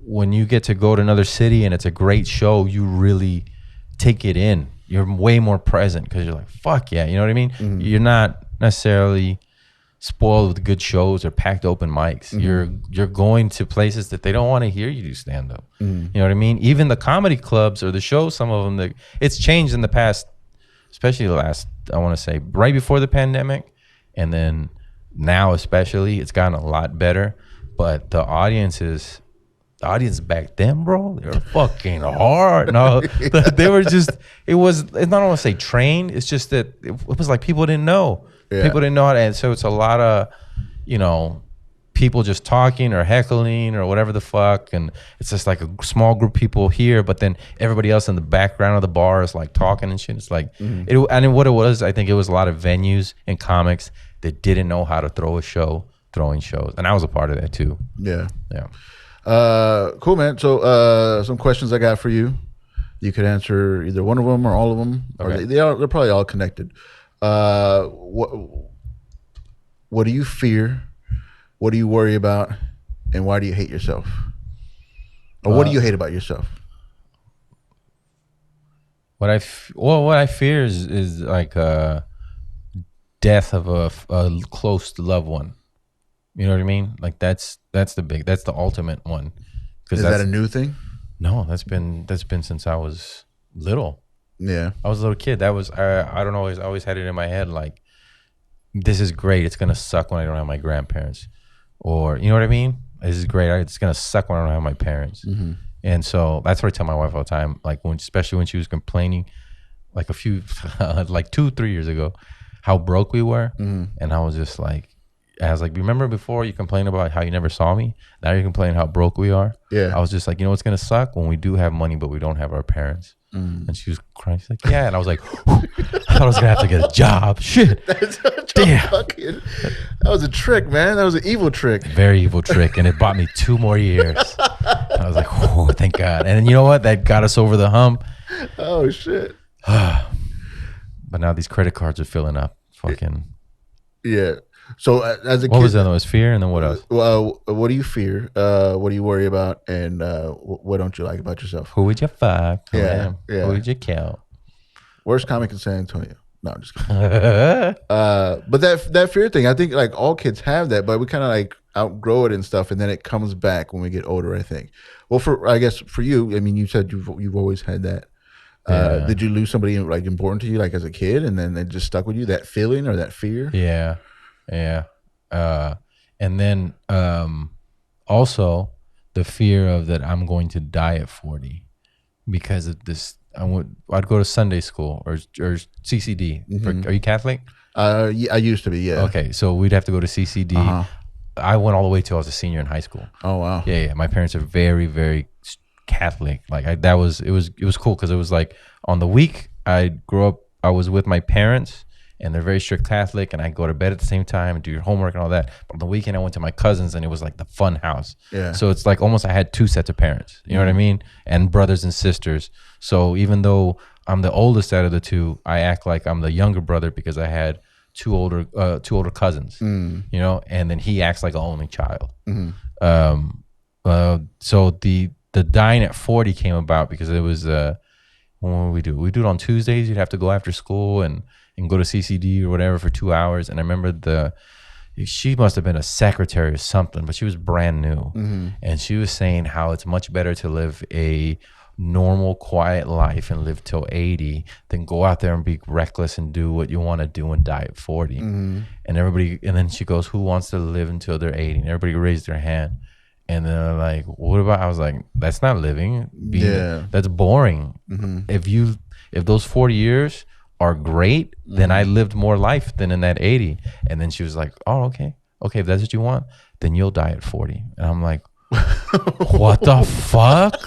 When you get to go to another city and it's a great show, you really take it in. You're way more present because you're like, fuck yeah. You know what I mean? You're not necessarily spoiled with good shows or packed open mics. You're going to places that they don't want to hear you do stand up. You know what I mean? Even the comedy clubs or the shows, some of them, it's changed in the past, especially the last, I want to say, right before the pandemic, and then now especially, it's gotten a lot better. But the audience back then, bro, they were fucking hard. No, they were just. It's not want to say trained. It's just that it was like people didn't know. Yeah. People didn't know how to, and so it's a lot of, people just talking or heckling or whatever the fuck, and it's just like a small group of people here, but then everybody else in the background of the bar is like talking and shit. It's like, what it was, I think it was a lot of venues and comics that didn't know how to throw a show, throwing shows, and I was a part of that too. Yeah. Yeah. Cool, man. So some questions I got for you. You could answer either one of them or all of them, or Okay. they're probably all connected. What do you fear? What do you worry about? And why do you hate yourself? Or what do you hate about yourself? What I fear is like death of a close loved one. You know what I mean? Like that's the ultimate one. Is that a new thing? No, that's been since I was little. Yeah. I was a little kid. That was I don't know. I always had it in my head like, this is great. It's gonna suck when I don't have my grandparents, or you know what I mean. This is great. It's gonna suck when I don't have my parents. Mm-hmm. And so that's what I tell my wife all the time. Like especially when she was complaining, like like 2-3 years ago, how broke we were, and I was just like, remember before you complained about how you never saw me? Now you're complaining how broke we are. Yeah. I was just like, what's gonna suck when we do have money, but we don't have our parents. And she was crying. She's like, yeah. And I was like, I thought I was gonna have to get a job. Shit. Damn. That was a trick, man. That was an evil trick. Very evil trick, and it bought me 2 more years. I was like, oh, thank God. And then you know what? That got us over the hump. Oh shit. But now these credit cards are filling up. Fucking. Yeah. So as a kid, what was the other one? It was fear, and then what else? What do you fear? What do you worry about? And what don't you like about yourself? Who would you fuck? Yeah. Who would you kill? Worst comic in San Antonio. No, I'm just kidding. But that fear thing, I think like all kids have that, but we kind of like outgrow it and stuff, and then it comes back when we get older, I think. Well, I guess for you, I mean, you said you've always had that. Did you lose somebody like important to you, like as a kid, and then it just stuck with you, that feeling or that fear? Yeah. And then also the fear of that I'm going to die at 40 because of this. I'd go to Sunday school or CCD. Are you Catholic? Yeah, I used to be. Yeah. Okay, so we'd have to go to CCD. I went all the way till I was a senior in high school. Oh wow. Yeah. My parents are very, very Catholic. Like it was cool because it was like on the week I grew up, I was with my parents. And they're very strict Catholic, and I go to bed at the same time and do your homework and all that. But on the weekend, I went to my cousins, and it was like the fun house. Yeah. So it's like almost I had 2 sets of parents. You know what I mean? And brothers and sisters. So even though I'm the oldest out of the 2, I act like I'm the younger brother because I had two older cousins. You know, and then he acts like an only child. So the dying at 40 came about because it was when would we do it? We do it on Tuesdays. You'd have to go after school and go to CCD or whatever for 2 hours. And I remember she must have been a secretary or something, but she was brand new. And she was saying how it's much better to live a normal, quiet life and live till 80 than go out there and be reckless and do what you want to do and die at 40. And then she goes, who wants to live until they're 80? And everybody raised their hand. And then they're like, what about, I was like, that's not living. That's boring. If those 40 years are great, then I lived more life than in that 80. And then she was like, oh, okay, if that's what you want, then you'll die at 40. And I'm like, what the fuck?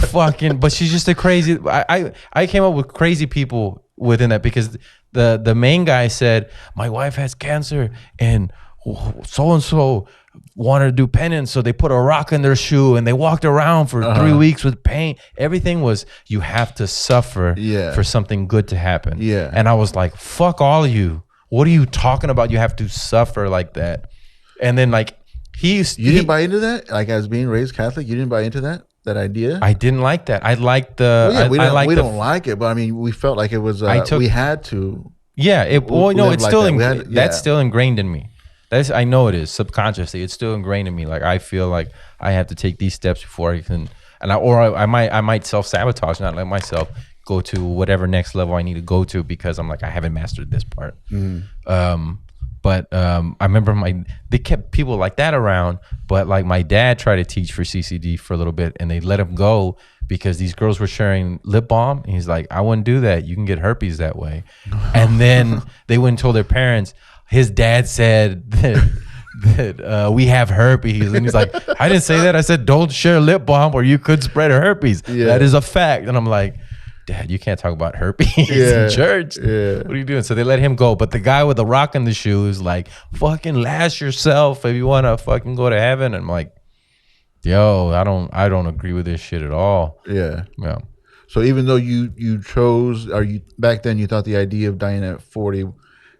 Fucking, but she's just a crazy, I came up with crazy people within that because the main guy said, my wife has cancer and so-and-so wanted to do penance, so they put a rock in their shoe and they walked around for 3 weeks with pain. Everything was, you have to suffer for something good to happen. And I was like, fuck all of you. What are you talking about? You have to suffer like that. And then like you didn't buy into that? Like as being raised Catholic, you didn't buy into that idea? I didn't like that. I liked the we don't like it, but I mean we felt like it was we had to. Yeah, it's like still that's still ingrained in me. I know it is subconsciously. It's still ingrained in me. Like I feel like I have to take these steps before I can, I might self-sabotage, not let myself go to whatever next level I need to go to because I'm like I haven't mastered this part. But I remember they kept people like that around. But like my dad tried to teach for CCD for a little bit, and they let him go because these girls were sharing lip balm. And he's like, I wouldn't do that. You can get herpes that way. And then they went and told their parents. His dad said that we have herpes, and he's like, I didn't say that. I said don't share lip balm or you could spread herpes. Yeah. That is a fact. And I'm like, Dad, you can't talk about herpes in church. Yeah. What are you doing? So they let him go. But the guy with the rock in the shoe is like, fucking lash yourself if you want to fucking go to heaven. And I'm like, yo, I don't agree with this shit at all. Yeah. Yeah. So even though you chose, or you back then you thought the idea of dying at 40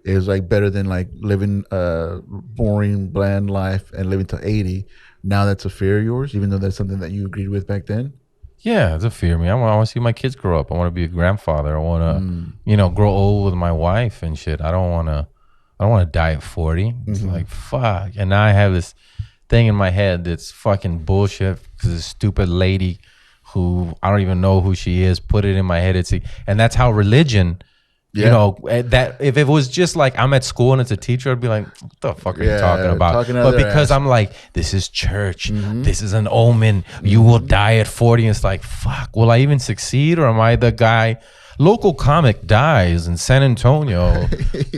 is like better than like living a boring, bland life and living to 80. Now that's a fear of yours, even though that's something that you agreed with back then. Yeah, it's a fear of me. I want to see my kids grow up. I want to be a grandfather. I want to, grow old with my wife and shit. I don't want to die at 40. It's like, fuck. And now I have this thing in my head that's fucking bullshit because this stupid lady who I don't even know who she is put it in my head. And that's how religion, that if it was just like I'm at school and it's a teacher, I'd be like, what the fuck are you talking about? But because I'm like, this is church, this is an omen, you will die at 40. And it's like, fuck, will I even succeed? Or am I the guy? Local comic dies in San Antonio.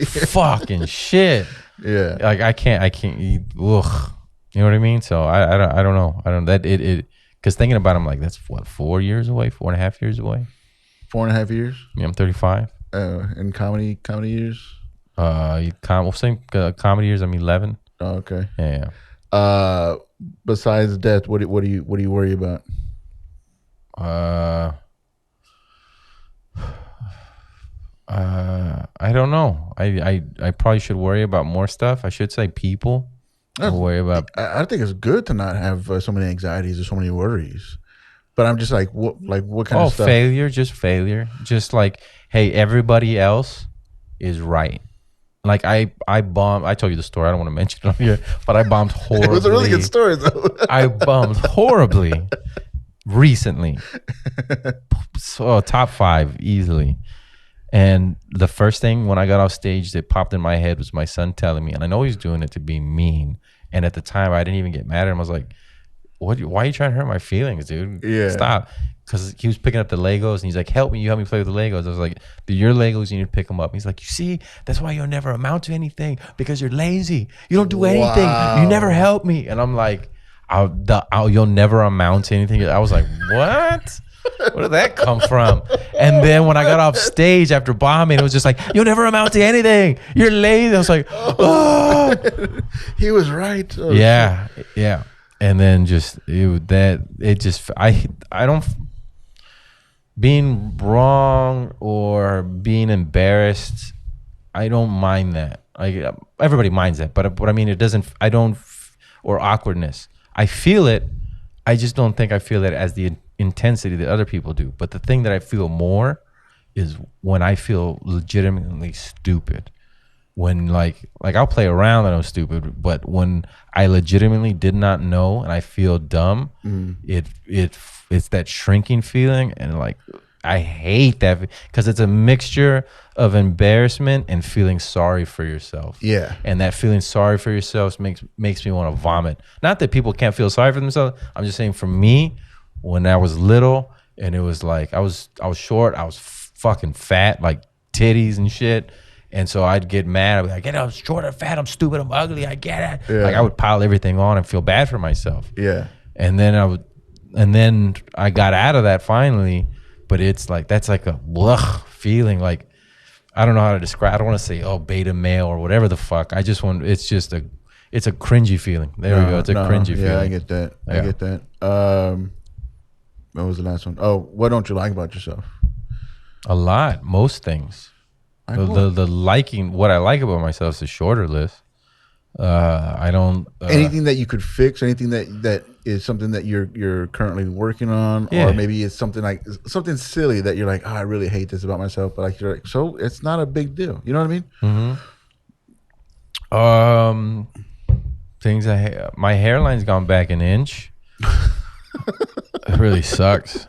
Fucking shit. Yeah. Like I can't eat. Ugh. You know what I mean? So I don't know. Because thinking about it, I'm like, that's what, 4 years away, 4.5 years away. 4.5 years? Yeah, I'm 35. In comedy years? Comedy years, I'm 11. Oh, okay. Yeah. Besides death, what do you worry about? I don't know. I probably should worry about more stuff. I should say people. I worry about. I think it's good to not have so many anxieties or so many worries. But I'm just like, what kind of stuff? Failure, just failure. Just like, hey, everybody else is right. Like I bombed. I told you the story. I don't want to mention it on here, but I bombed horribly. It was a really good story, though. I bombed horribly recently. So top 5 easily. And the first thing when I got off stage that popped in my head was my son telling me, and I know he's doing it to be mean. And at the time, I didn't even get mad at him. I was like, why are you trying to hurt my feelings, dude? Yeah. Stop. Because he was picking up the Legos and he's like, help me play with the Legos. I was like, they're your Legos, you need to pick them up. He's like, you see, that's why you'll never amount to anything, because you're lazy. You don't do anything. Wow. You never help me. And I'm like, you'll never amount to anything. I was like, what? Where did that come from? And then when I got off stage after bombing, it was just like, you'll never amount to anything. You're lazy. I was like, oh. He was right. Oh, yeah. Shit. Yeah. And then I don't, being wrong or being embarrassed, I don't mind that. Everybody minds that, but I mean, or awkwardness. I feel it. I just don't think I feel it as the intensity that other people do. But the thing that I feel more is when I feel legitimately stupid. When like I'll play around and I'm stupid, but when I legitimately did not know and I feel dumb, it's that shrinking feeling, and like I hate that because it's a mixture of embarrassment and feeling sorry for yourself. Yeah. And that feeling sorry for yourself makes me want to vomit. Not that people can't feel sorry for themselves. I'm just saying for me, when I was little and it was like I was short, I was fucking fat, like titties and shit. And so I'd get mad. I'd be like, I'm short, I'm fat, I'm stupid, I'm ugly, I get it. Yeah. Like I would pile everything on and feel bad for myself. Yeah. And then I got out of that finally, but it's like that's like a blech feeling. Like I don't know how to describe. I don't want to say beta male or whatever the fuck. I just want. It's a cringy feeling. There we go. It's a cringy feeling. Yeah, I get that. I get that. What was the last one? Oh, what don't you like about yourself? A lot. Most things. The liking. What I like about myself is a shorter list. I don't. Anything that you could fix? Anything that is something that you're currently working on, or maybe it's something like something silly that you're like, I really hate this about myself, but like you're like, so it's not a big deal. You know what I mean? Things my hairline's gone back an inch. It really sucks.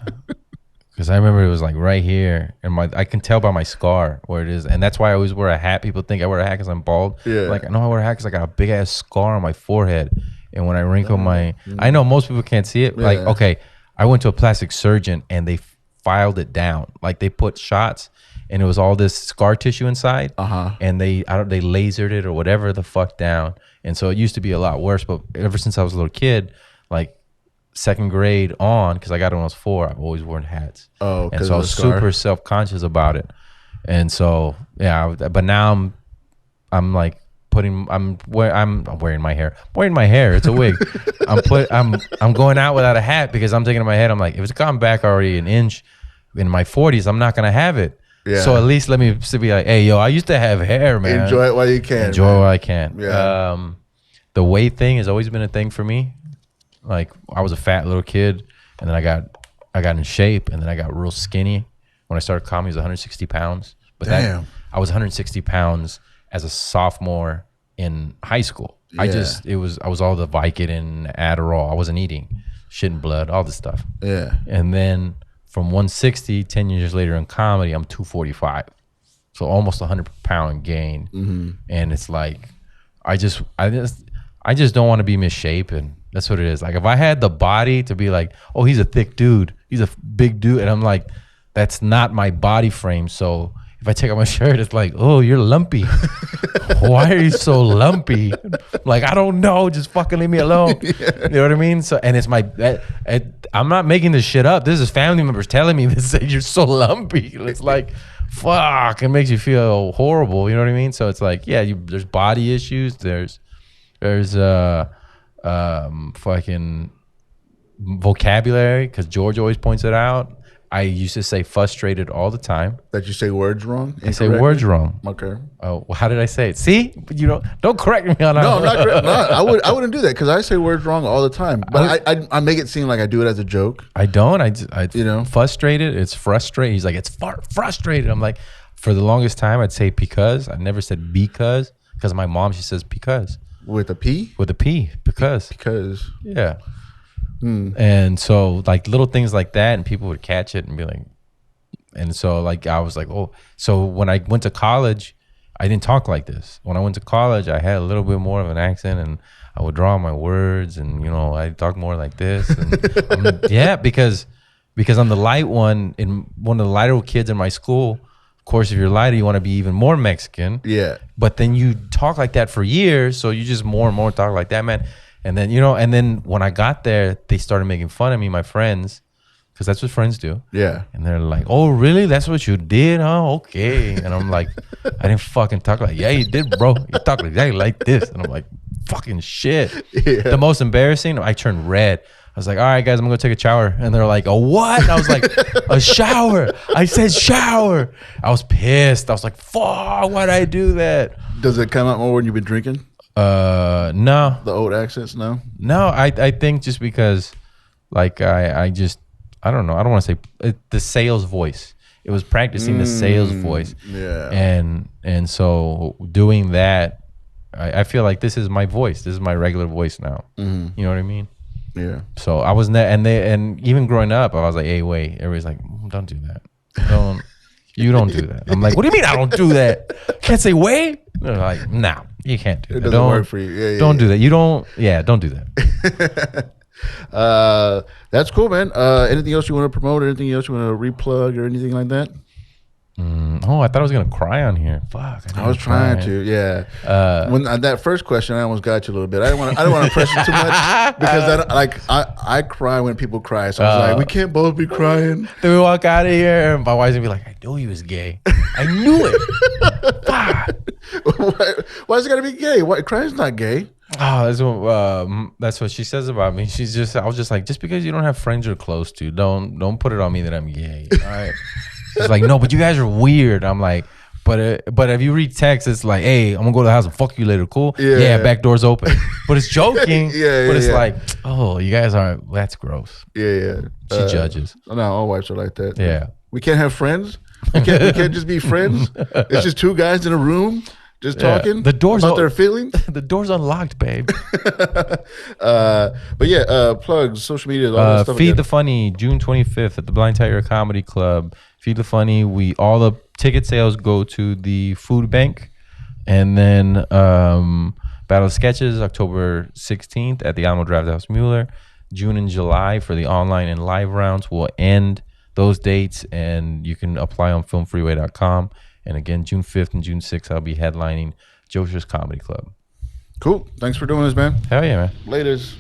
Because I remember it was like right here, and I can tell by my scar where it is, and that's why I always wear a hat. People think I wear a hat because I'm bald. Yeah. Like, I know I wear a hat because I got a big ass scar on my forehead, and when I wrinkle I know most people can't see it. Yeah. Like, okay, I went to a plastic surgeon and they filed it down. Like they put shots, and it was all this scar tissue inside, and they lasered it or whatever the fuck down, and so it used to be a lot worse. But ever since I was a little kid, like second grade on, because I got it when I was 4, I've always worn hats. Oh, and so I was super self-conscious about it. And so but now I'm like I'm wearing my hair. I'm wearing my hair. It's a wig. I'm going out without a hat because I'm thinking in my head, I'm like, if it's gone back already an inch in my 40s, I'm not gonna have it. Yeah. So at least let me be like, hey, yo, I used to have hair, man. Enjoy it while you can. Enjoy it while I can. Yeah. The weight thing has always been a thing for me. Like I was a fat little kid, and then I got in shape, and then I got real skinny. When I started comedy, I was 160 pounds. But damn. I was 160 pounds as a sophomore in high school. Yeah. I was all the Vicodin, Adderall. I wasn't eating, shit and blood, all this stuff. Yeah. And then from 160, 10 years later in comedy, I'm 245. So almost 100-pound gain. Mm-hmm. And it's like, I just don't want to be misshapen. That's what it is. Like if I had the body to be like, oh, he's a thick dude, he's a big dude, and I'm like, that's not my body frame. So if I take off my shirt, it's like, oh, you're lumpy. Why are you so lumpy? Like, I don't know. Just fucking leave me alone. Yeah. You know what I mean? So, and it's I'm not making this shit up. This is family members telling me this. You're so lumpy. It's like, fuck. It makes you feel horrible. You know what I mean? So it's like, yeah, there's body issues. There's fucking vocabulary, because George always points it out. I used to say frustrated all the time. That you say words wrong? I say words wrong. Okay. Oh, well, how did I say it? See, you don't correct me on that. No, I'm not correct. No, I wouldn't do that because I say words wrong all the time. But I make it seem like I do it as a joke. I don't. I frustrated. It's frustrated. He's like, it's frustrated. I'm like, for the longest time, I'd say because. I never said because my mom, she says because. With a P? With a P, because. Because. Yeah. And so like little things like that, and people would catch it and be like, and so like I was like, oh, so when I went to college, I didn't talk like this. When I went to college, I had a little bit more of an accent, and I would draw my words, and I talk more like this, and yeah, because I'm the light one, and one of the lighter kids in my school. Of course, if you're lighter, you want to be even more Mexican. Yeah. But then you talk like that for years, so you just more and more talk like that, man. And then, and then when I got there, they started making fun of me, my friends, because that's what friends do. Yeah. And they're like, oh, really? That's what you did? Huh? Okay. And I'm like, I didn't fucking talk like, yeah, you did, bro. You talk like this. And I'm like, fucking shit. Yeah. The most embarrassing, I turned red. I was like, all right, guys, I'm going to take a shower. And they're like, a what? And I was like, a shower. I said shower. I was pissed. I was like, fuck, why'd I do that? Does it come out more when you've been drinking? No. The old accents, no? No, I think just because, like, I don't know. I don't want to say the sales voice. It was practicing the sales voice. Yeah. And so doing that, I feel like this is my voice. This is my regular voice now. Mm-hmm. You know what I mean? Yeah. So I was and even growing up, I was like, hey, wait. Everybody's like, don't do that. You don't do that. I'm like, what do you mean I don't do that? Can't say wait? They're like, no, you can't do that. It doesn't work for you. Yeah, don't do that. Don't do that. That's cool, man. Anything else you want to promote? Anything else you want to replug or anything like that? Oh, I thought I was gonna cry on here. Fuck. I was trying to. Yeah. When that first question, I almost got you a little bit. I didn't want to press you too much because I cry when people cry. So I was like, we can't both be crying. Then we walk out of here, and my wife's gonna be like, I knew he was gay. I knew it. Fuck. Why is it gotta be gay? Crying's not gay. Oh, that's what she says about me. I was just like, just because you don't have friends you're close to, don't put it on me that I'm gay. All right. She's like, no, but you guys are weird. I'm like, but if you read text, it's like, hey, I'm gonna go to the house and fuck you later. Cool? Yeah, back door's open. But it's joking. But it's like, oh, you guys aren't. That's gross. Yeah. She judges. No, all wives are like that. Yeah. We can't have friends. We can't just be friends. It's just two guys in a room. Just Yeah, talking the door's about o- their feelings. The door's unlocked, babe. But yeah, plugs, social media, all that stuff. Feed again. the Funny, June 25th at the Blind Tiger Comedy Club. Feed the Funny. All the ticket sales go to the food bank, and then Battle of Sketches October 16th at the Alamo Draft House Mueller. June and July for the online and live rounds will end those dates, and you can apply on filmfreeway.com. And again, June 5th and June 6th, I'll be headlining Joshua's Comedy Club. Cool. Thanks for doing this, man. Hell yeah, man. Laters.